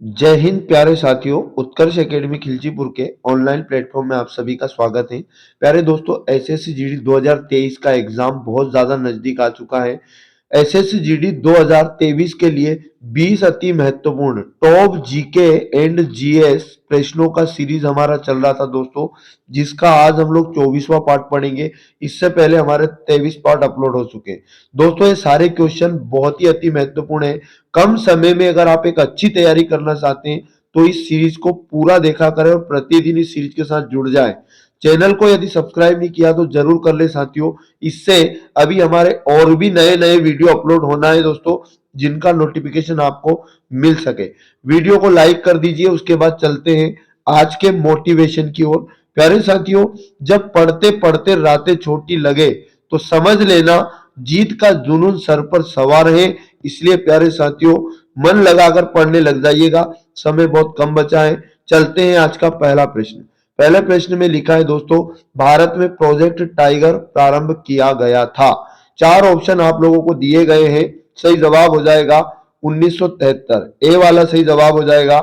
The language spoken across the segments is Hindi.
जय हिंद प्यारे साथियों। उत्कर्ष एकेडमी खिलचीपुर के ऑनलाइन प्लेटफॉर्म में आप सभी का स्वागत है। प्यारे दोस्तों, एसएससी जीडी 2023 का एग्जाम बहुत ज्यादा नजदीक आ चुका है। एसएससी जीडी 2023 के लिए 20 अति महत्वपूर्ण टॉप जीके एंड जीएस प्रश्नों का सीरीज हमारा चल रहा था दोस्तों, जिसका आज हम लोग 24वां पार्ट पढ़ेंगे। इससे पहले हमारे 23 पार्ट अपलोड हो चुके हैं। दोस्तों, ये सारे क्वेश्चन बहुत ही अति महत्वपूर्ण है। कम समय में अगर आप एक अच्छी तैयारी करना चाहते हैं तो इस सीरीज को पूरा देखा करें और प्रतिदिन इस सीरीज के साथ जुड़ जाए। चैनल को यदि सब्सक्राइब नहीं किया तो जरूर कर ले साथियों। इससे अभी हमारे और भी नए नए वीडियो अपलोड होना है दोस्तों, जिनका नोटिफिकेशन आपको मिल सके। वीडियो को लाइक कर दीजिए। उसके बाद चलते हैं आज के मोटिवेशन की ओर। प्यारे साथियों, जब पढ़ते पढ़ते रातें छोटी लगे तो समझ लेना जीत का जुनून सर पर सवार है। इसलिए प्यारे साथियों, मन लगाकर पढ़ने लग जाइएगा। समय बहुत कम बचा है। चलते हैं आज का पहला प्रश्न। पहले प्रश्न में लिखा है दोस्तों, भारत में प्रोजेक्ट टाइगर प्रारंभ किया गया था। चार ऑप्शन आप लोगों को दिए गए हैं। सही जवाब हो जाएगा 1973। ए वाला सही जवाब हो जाएगा।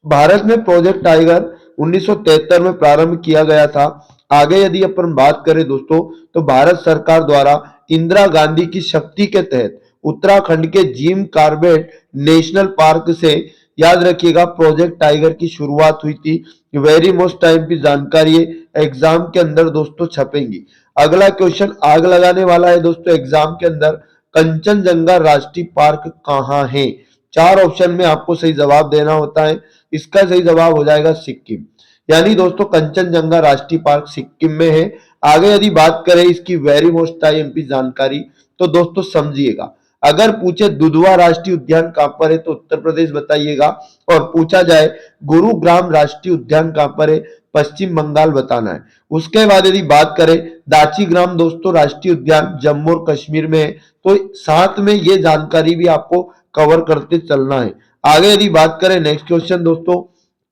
भारत में प्रोजेक्ट टाइगर 1973 में प्रारंभ किया गया था। आगे यदि अपन बात करें दोस्तों, तो भारत सरकार द्वारा इंदिरा गांधी की शक्ति के तहत उत्तराखंड के जिम कार्बेट नेशनल पार्क से, याद रखिएगा, प्रोजेक्ट टाइगर की शुरुआत हुई थी। वेरी मोस्ट टाइम की जानकारी एग्जाम के अंदर दोस्तों छपेंगी। अगला क्वेश्चन आग लगाने वाला है दोस्तों एग्जाम के अंदर। कंचनजंगा राष्ट्रीय पार्क कहाँ है? चार ऑप्शन में आपको सही जवाब देना होता है। इसका सही जवाब हो जाएगा सिक्किम। यानी दोस्तों कंचनजंगा राष्ट्रीय पार्क सिक्किम में है। आगे यदि बात करें इसकी वेरी मोस्ट टाइम जानकारी, तो दोस्तों समझिएगा, अगर पूछे दुधवा राष्ट्रीय उद्यान कहां पर है तो उत्तर प्रदेश बताइएगा। और पूछा जाए गुरुग्राम राष्ट्रीय उद्यान कहां पर है, पश्चिम बंगाल बताना है। उसके बाद यदि बात करें दाचीग्राम दोस्तों राष्ट्रीय उद्यान जम्मू और कश्मीर में है। तो साथ में ये जानकारी भी आपको कवर करते चलना है। आगे यदि बात करें नेक्स्ट क्वेश्चन दोस्तों,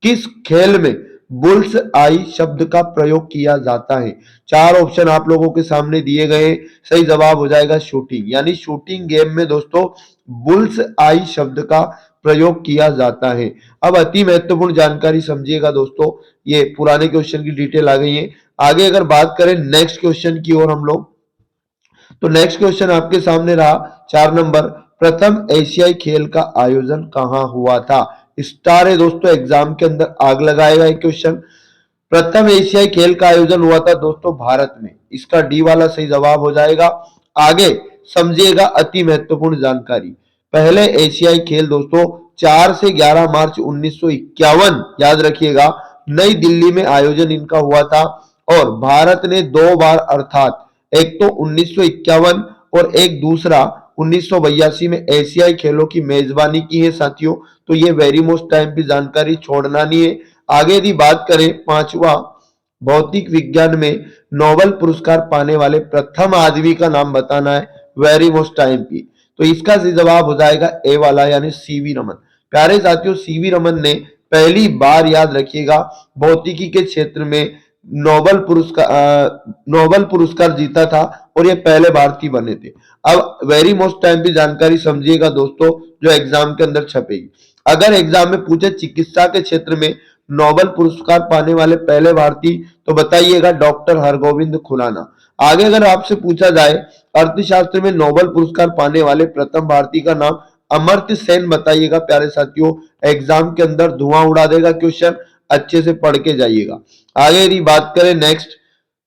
किस खेल में बुल्स आई शब्द का प्रयोग किया जाता है? चार ऑप्शन आप लोगों के सामने दिए गए। सही जवाब हो जाएगा शूटिंग। यानी शूटिंग गेम में दोस्तों बुल्स आई शब्द का प्रयोग किया जाता है। अब अति महत्वपूर्ण जानकारी समझिएगा दोस्तों, ये पुराने क्वेश्चन की डिटेल आ गई है। आगे अगर बात करें नेक्स्ट क्वेश्चन की ओर हम लोग, तो नेक्स्ट क्वेश्चन आपके सामने रहा 4 नंबर, प्रथम एशियाई खेल का आयोजन कहां हुआ था? स्टार है दोस्तों, एग्जाम के अंदर आग लगाएगा एक क्वेश्चन। प्रथम एशियाई खेल का आयोजन हुआ था दोस्तों भारत में। इसका डी वाला सही जवाब हो जाएगा। आगे समझिएगा अति महत्वपूर्ण जानकारी। पहले एशियाई खेल दोस्तों 4 से 11 मार्च 1951, याद रखिएगा, नई दिल्ली में आयोजन इनका हुआ था। और भारत ने 2 बार, अर्थात एक तो 1951 और एक दूसरा 1982 में एशियाई खेलों की मेजबानी की है साथियों। तो ये वेरी मोस्ट टाइम की जानकारी छोड़ना नहीं है। आगे यदि बात करें पांचवा, भौतिक विज्ञान में नोबेल पुरस्कार पाने वाले प्रथम आदमी का नाम बताना है। वेरी मोस्ट टाइम की, तो इसका सही जवाब हो जाएगा ए वाला, यानी सीवी रमन। प्यारे साथियों, सीवी रमन ने पहली बार, याद रखिएगा, भौतिकी के क्षेत्र में नोबेल पुरस्कार जीता था और ये पहले भारतीय बने थे। अब वेरी मोस्ट टाइम की जानकारी समझिएगा दोस्तों, जो एग्जाम के अंदर छपेगी। अगर एग्जाम में पूछे चिकित्सा के क्षेत्र में नोबेल पुरस्कार पाने वाले पहले भारतीय, तो बताइएगा डॉक्टर हरगोविंद खुराना। आगे अगर आपसे पूछा जाए अर्थशास्त्र में नोबेल पुरस्कार पाने वाले प्रथम भारतीय का नाम, अमर्त्य सेन बताइएगा। प्यारे साथियों, एग्जाम के अंदर धुआं उड़ा देगा क्वेश्चन, अच्छे से पढ़ के जाइएगा। आगे यदि बात करें नेक्स्ट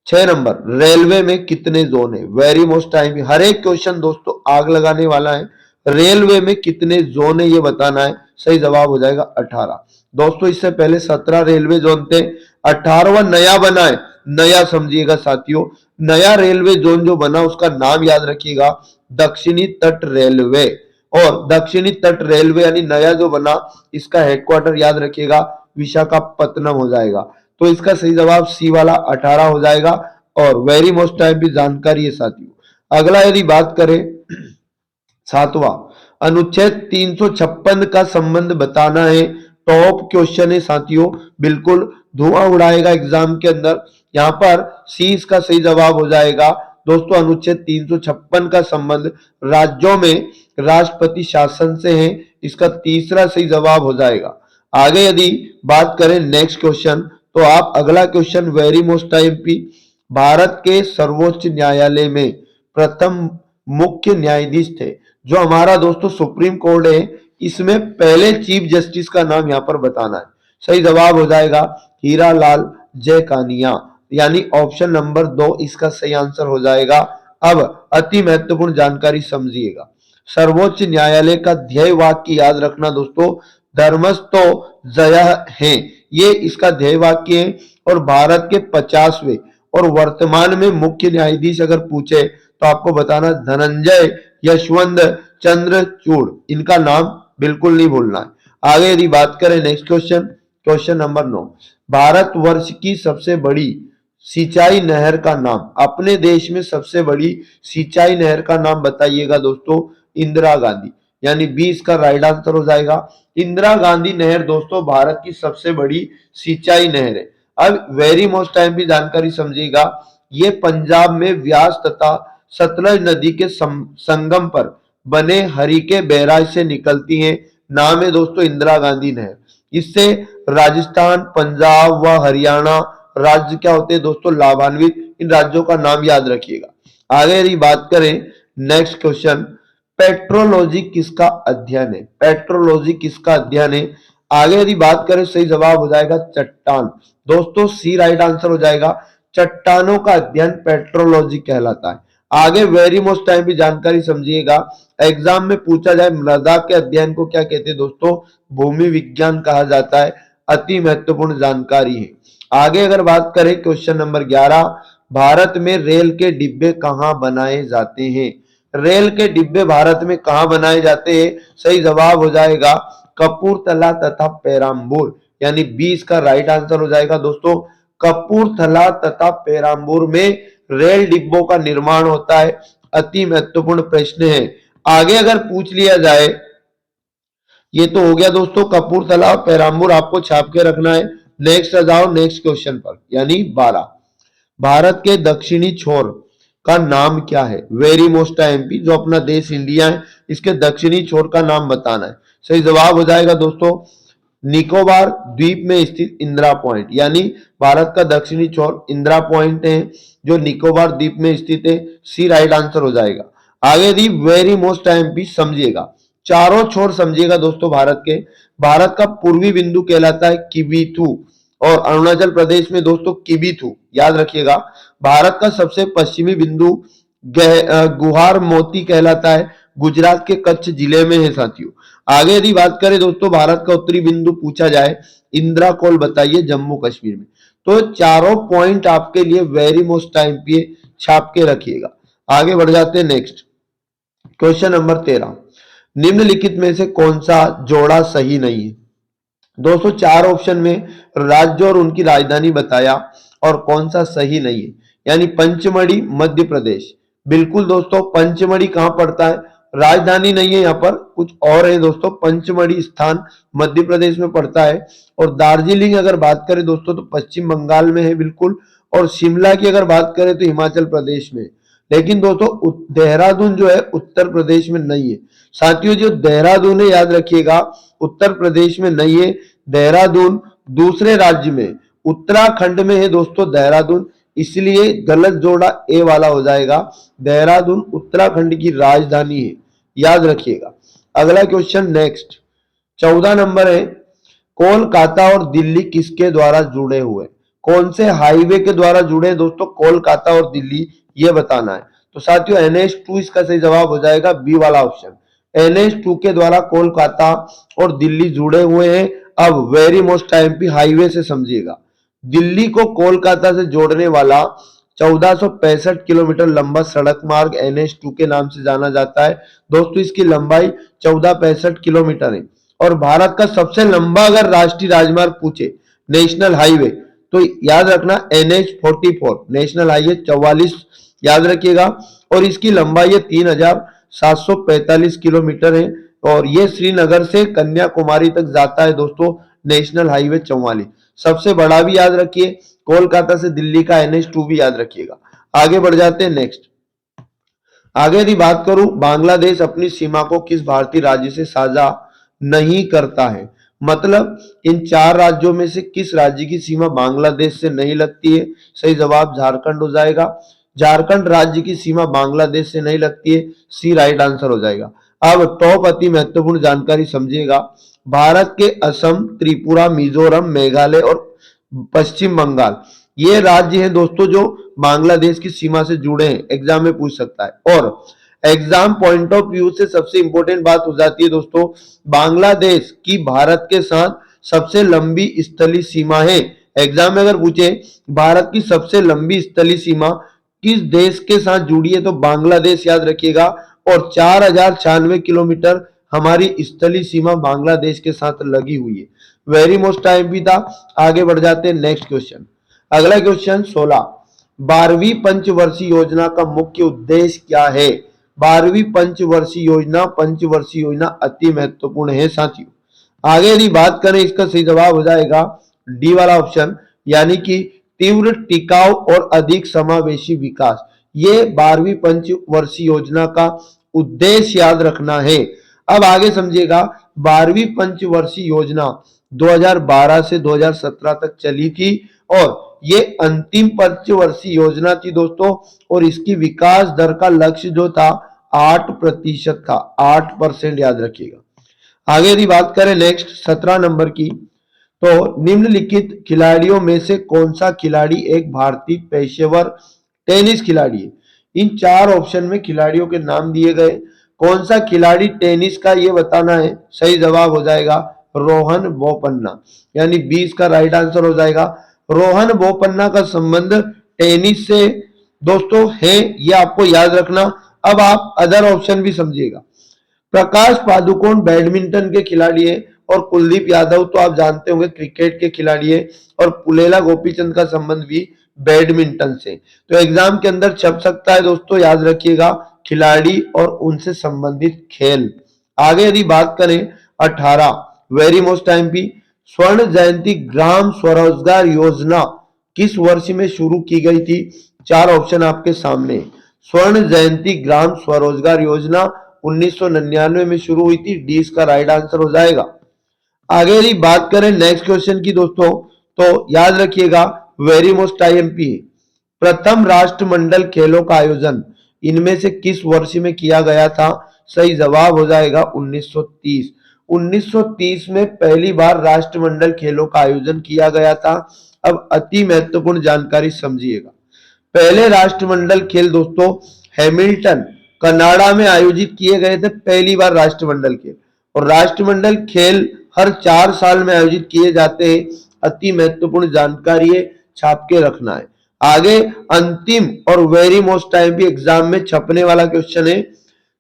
6 नंबर, रेलवे में कितने जोन है? वेरी मोस्ट टाइम, हर एक क्वेश्चन दोस्तों आग लगाने वाला है। रेलवे में कितने जोन है ये बताना है। सही जवाब हो जाएगा 18। दोस्तों इससे पहले 17 रेलवे जोन थे, 18वां नया बना है। नया समझिएगा साथियों, नया रेलवे जोन जो बना उसका नाम याद रखिएगा, दक्षिणी तट रेलवे। और दक्षिणी तट रेलवे यानी नया जो बना, इसका हेडक्वार्टर याद रखिएगा विशाखापत्तनम हो जाएगा। तो इसका सही जवाब सी वाला 18 हो जाएगा। और वेरी मोस्ट टाइम की जानकारी है साथियों। अगला यदि बात करें 7वां, अनुच्छेद 356 का संबंध बताना है। टॉप क्वेश्चन है साथियों, बिल्कुल धुआं उड़ाएगा एग्जाम के अंदर। यहां पर सी इसका सही जवाब हो जाएगा दोस्तों। अनुच्छेद 356 का संबंध राज्यों में राष्ट्रपति शासन से है। इसका तीसरा सही जवाब हो जाएगा। आगे यदि बात करें नेक्स्ट क्वेश्चन, तो आप अगला question very most IMP, Bharat के सर्वोच्च न्यायालय में प्रथम मुख्य न्यायाधीश थे। जो हमारा दोस्तों सुप्रीम कोर्ट है, इसमें पहले चीफ जस्टिस का नाम यहां पर बताना है। सही जवाब हो जाएगा हीरालाल जयकानिया, यानी ऑप्शन नंबर 2 इसका सही आंसर हो जाएगा। अब अति महत्वपूर्ण जानकारी समझिएगा, सर्वोच्च न्यायालय का ध्येय वाक्य याद रखना दोस्तों, धर्मस्थो जयः है, ये इसका ध्येय वाक्य है। और भारत के 50वें और वर्तमान में मुख्य न्यायाधीश अगर पूछे तो आपको बताना धनंजय यशवंत चंद्रचूड़, इनका नाम बिल्कुल नहीं भूलना है। आगे यदि बात करें next question, question number 9, Bharatvarsh की सबसे बड़ी सिंचाई नहर का नाम, अपने देश में सबसे बड़ी सिंचाई नहर का नाम बताइएगा दोस्तों, इंदिरा गांधी, यानी 20 का राइट आंसर हो जाएगा। इंदिरा गांधी नहर दोस्तों भारत की सबसे बड़ी सिंचाई नहर है। अब वेरी मोस्ट टाइम भी जानकारी समझिएगा, ये पंजाब में व्यास तथा सतलज नदी के संगम पर बने हरिके बैराज से निकलती हैं। नाम है दोस्तों इंदिरा गांधी नहर। इससे राजस्थान, पंजाब व हरियाणा राज्य क्या होते हैं दोस्तों, लाभान्वित। इन राज्यों का नाम याद रखिएगा। आगे यदि बात करें नेक्स्ट क्वेश्चन, पेट्रोलॉजी किसका अध्ययन है, पेट्रोलॉजी किसका अध्ययन है। आगे यदि बात करें सही जवाब हो जाएगा चट्टान, दोस्तों सी राइट आंसर हो जाएगा। चट्टानों का अध्ययन पेट्रोलॉजी कहलाता है। आगे वेरी मोस्ट टाइम भी जानकारी समझिएगा, एग्जाम में पूछा जाए मृदा के अध्ययन को क्या कहते हैं दोस्तों, भूमि विज्ञान कहा जाता है। अति महत्वपूर्ण जानकारी है। आगे अगर बात करें क्वेश्चन नंबर 11, भारत में रेल के डिब्बे कहां बनाए जाते हैं, रेल के डिब्बे भारत में कहां बनाए जाते हैं, सही जवाब हो जाएगा कपूरथला तथा पेराम्बूर, यानी 20 का राइट आंसर हो जाएगा दोस्तों। कपूरथला तथा पेराम्बूर में रेल डिब्बों का निर्माण होता है। अति महत्वपूर्ण प्रश्न है। आगे अगर पूछ लिया जाए, ये तो हो गया दोस्तों कपूरथला और पेराम्बूर, आपको छाप के रखना है। नेक्स्ट आ जाओ नेक्स्ट क्वेश्चन पर, यानी 12, भारत के दक्षिणी छोर का नाम क्या है, वेरी मोस्ट एमपी, जो अपना देश इंडिया है इसके दक्षिणी छोर का नाम बताना है। सही जवाब हो जाएगा दोस्तों निकोबार द्वीप में स्थित इंदिरा पॉइंट, यानी भारत का दक्षिणी छोर इंदिरा पॉइंट है जो निकोबार द्वीप में स्थित है। सी राइट आंसर हो जाएगा। आगे दी वेरी मोस्ट एमपी समझिएगा, चारों छोर समझिएगा दोस्तों भारत के। भारत का पूर्वी बिंदु कहलाता है किबीथू, और अरुणाचल प्रदेश में दोस्तों किबीथू याद रखिएगा। भारत का सबसे पश्चिमी बिंदु गुहार मोती कहलाता है, गुजरात के कच्छ जिले में है साथियों। आगे यदि बात करें दोस्तों भारत का उत्तरी बिंदु पूछा जाए, इंदिरा कोल बताइए जम्मू कश्मीर में। तो चारों पॉइंट आपके लिए वेरी मोस्ट टाइम पे छाप के रखिएगा। आगे बढ़ जाते हैं नेक्स्ट क्वेश्चन नंबर 13, निम्नलिखित में से कौन सा जोड़ा सही नहीं है। दोस्तों चार ऑप्शन में राज्य और उनकी राजधानी बताया और कौन सा सही नहीं है, यानी पंचमढ़ी मध्य प्रदेश, बिल्कुल दोस्तों पंचमढ़ी कहां पड़ता है, राजधानी नहीं है यहाँ पर, कुछ और है दोस्तों, पंचमढ़ी स्थान मध्य प्रदेश में पड़ता है। और दार्जिलिंग अगर बात करें दोस्तों तो पश्चिम बंगाल में है बिल्कुल, और शिमला की अगर बात करें तो हिमाचल प्रदेश में। लेकिन दोस्तों देहरादून जो है उत्तर प्रदेश में नहीं है साथियों, जो देहरादून है याद रखिएगा उत्तर प्रदेश में नहीं है, देहरादून दूसरे राज्य में उत्तराखंड में है दोस्तों देहरादून, इसलिए गलत जोड़ा ए वाला हो जाएगा। देहरादून उत्तराखंड की राजधानी है, याद रखिएगा। अगला क्वेश्चन नेक्स्ट 14 नंबर है, कोलकाता और दिल्ली किसके द्वारा जुड़े हुए, कौन से हाईवे के द्वारा जुड़े दोस्तों कोलकाता और दिल्ली, ये बताना है। तो साथियों NH2 इसका सही जवाब हो जाएगा बी वाला ऑप्शन, NH2 के द्वारा कोलकाता और दिल्ली जुड़े हुए हैं। अब वेरी मोस्ट टाइम पे हाईवे से समझिएगा, दिल्ली को कोलकाता से जोड़ने वाला 1465 किलोमीटर लंबा सड़क मार्ग NH2 के नाम से जाना जाता है। दोस्तों इसकी लंबाई 1465 किलोमीटर है, और भारत का सबसे लंबा अगर राष्ट्रीय राजमार्ग पूछे नेशनल हाईवे तो याद रखना NH44 नेशनल हाईवे 44 याद रखिएगा, और इसकी लंबाई है 3745 किलोमीटर है, और ये श्रीनगर से कन्याकुमारी तक जाता है दोस्तों नेशनल हाईवे 44। सबसे बड़ा भी याद रखिए, कोलकाता से दिल्ली का NH2 भी याद रखिएगा। आगे बढ़ जाते हैं नेक्स्ट। आगे यदि बात करूं बांग्लादेश अपनी सीमा को किस भारतीय राज्य से साझा नहीं करता है। मतलब इन 4 राज्यों में से किस राज्य की सीमा बांग्लादेश से नहीं लगती है? सही जवाब झारखंड हो जाएगा। झारखंड राज्य की सीमा बांग्लादेश से नहीं लगती है, सी राइट आंसर हो जाएगा। अब टॉप अति महत्वपूर्ण जानकारी समझिएगा। भारत के असम, त्रिपुरा, मिजोरम, मेघालय और पश्चिम बंगाल ये राज्य हैं दोस्तों जो बांग्लादेश की सीमा से जुड़े हैं, एग्जाम में पूछ सकता है। और एग्जाम पॉइंट ऑफ व्यू से सबसे इंपॉर्टेंट बात हो जाती है दोस्तों, बांग्लादेश की भारत के साथ सबसे लंबी स्थलीय सीमा है। एग्जाम में अगर पूछे भारत की सबसे लंबी स्थलीय सीमा किस देश के साथ जुड़ी है, तो बांग्लादेश याद रखिएगा। और 4096 किलोमीटर हमारी स्थलीय सीमा बांग्लादेश के साथ लगी हुई है। वेरी मोस्ट टाइम भी था। आगे बढ़ जाते हैं नेक्स्ट क्वेश्चन। अगला क्वेश्चन 16, 12वीं पंचवर्षीय योजना का मुख्य उद्देश्य क्या है? 12वीं पंचवर्षीय योजना अति महत्वपूर्ण है साथियों। आगे यदि बात करें, इसका सही जवाब हो जाएगा डी वाला ऑप्शन, यानी कि तीव्र, टिकाऊ और अधिक समावेशी विकास। ये 12वीं पंचवर्षीय योजना का उद्देश्य याद रखना है। अब आगे समझिएगा, 12वीं पंचवर्षीय योजना 2012 से 2017 तक चली थी और ये अंतिम पंचवर्षीय योजना थी दोस्तों। और इसकी विकास दर का लक्ष्य जो था 8% था, 8% याद रखिएगा। आगे यदि बात करें नेक्स्ट 17 नंबर की, तो निम्नलिखित खिलाड़ियों में से कौन सा खिलाड़ी एक भारतीय पेशेवर टेनिस खिलाड़ी है? इन 4 ऑप्शन में खिलाड़ियों के नाम दिए गए, कौन सा खिलाड़ी टेनिस का ये बताना है। सही जवाब हो जाएगा रोहन बोपन्ना, यानी 20 का राइट आंसर हो जाएगा। रोहन बोपन्ना का संबंध टेनिस से दोस्तों है, ये आपको याद रखना। अब आप अदर ऑप्शन भी समझिएगा। प्रकाश पादुकोण बैडमिंटन के खिलाड़ी है और कुलदीप यादव तो आप जानते होंगे क्रिकेट के खिलाड़ी है। और पुलेला गोपीचंद का संबंध भी बैडमिंटन से। तो एग्जाम के अंदर छप सकता है दोस्तों, याद रखिएगा खिलाड़ी और उनसे संबंधित खेल। आगे यदि बात करें 18, वेरी मोस्ट टाइम भी, स्वर्ण जयंती ग्राम स्वरोजगार योजना किस वर्ष में शुरू की गई थी? 4 ऑप्शन आपके सामने। स्वर्ण जयंती ग्राम स्वरोजगार योजना 1999 में शुरू हुई थी, डी इसका राइट आंसर हो जाएगा। आगे यदि बात करें नेक्स्ट क्वेश्चन की दोस्तों, तो याद रखिएगा वेरी मोस्ट आईएमपी, प्रथम राष्ट्रमंडल खेलों का आयोजन इनमें से किस वर्ष में किया गया था? सही जवाब हो जाएगा 1930। 1930 में पहली बार राष्ट्रमंडल खेलों का आयोजन किया गया था। अब अति महत्वपूर्ण जानकारी समझिएगा। पहले राष्ट्रमंडल खेल दोस्तों हैमिल्टन कनाडा में आयोजित किए गए थे, पहली बार राष्ट्रमंडल खेल। और राष्ट्रमंडल खेल हर 4 साल में आयोजित किए जाते हैं। अति महत्वपूर्ण जानकारी है, छाप के रखना है। आगे अंतिम और वेरी मोस्ट टाइम भी एग्जाम में छपने वाला क्वेश्चन है,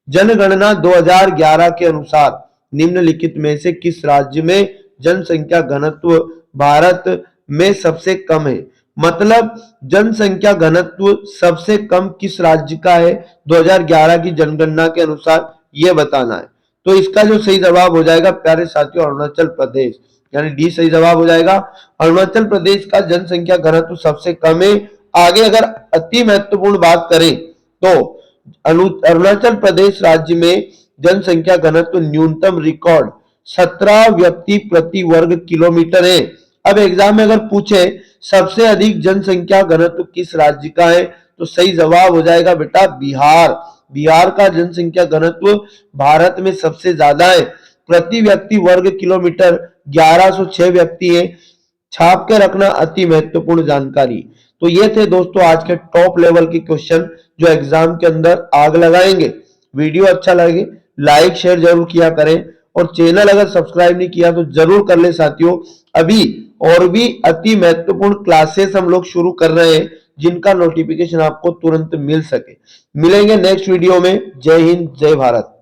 जनगणना 2011 के अनुसार निम्नलिखित में से किस राज्य में जनसंख्या घनत्व भारत में सबसे कम है? मतलब जनसंख्या घनत्व सबसे कम किस राज्य का है 2011 की जनगणना के अनुसार, यह बताना है। तो इसका जो सही जवाब हो जाएगा प्यारे साथियों अरुणाचल प्रदेश, यानी डी सही जवाब हो जाएगा। अरुणाचल प्रदेश का जनसंख्या घनत्व सबसे कम है। आगे अगर अति महत्वपूर्ण बात करें तो अरुणाचल प्रदेश राज्य में जनसंख्या घनत्व न्यूनतम रिकॉर्ड 17 व्यक्ति प्रति वर्ग किलोमीटर है। अब एग्जाम में अगर पूछे सबसे अधिक जनसंख्या घनत्व किस राज्य का है, तो सही जवाब हो जाएगा बेटा बिहार। बिहार का जनसंख्या घनत्व भारत में सबसे ज्यादा है, प्रति व्यक्ति वर्ग किलोमीटर 1106 व्यक्ति है। छाप के रखना अति महत्वपूर्ण जानकारी। तो ये थे दोस्तों आज के टॉप लेवल के क्वेश्चन जो एग्जाम के अंदर आग लगाएंगे। वीडियो अच्छा लगे लाइक शेयर जरूर किया करें और चैनल अगर सब्सक्राइब नहीं किया तो जरूर कर ले साथियों। अभी और भी अति महत्वपूर्ण क्लासेस हम लोग शुरू कर रहे हैं जिनका नोटिफिकेशन आपको तुरंत मिल सके। मिलेंगे नेक्स्ट वीडियो में। जय हिंद, जय भारत।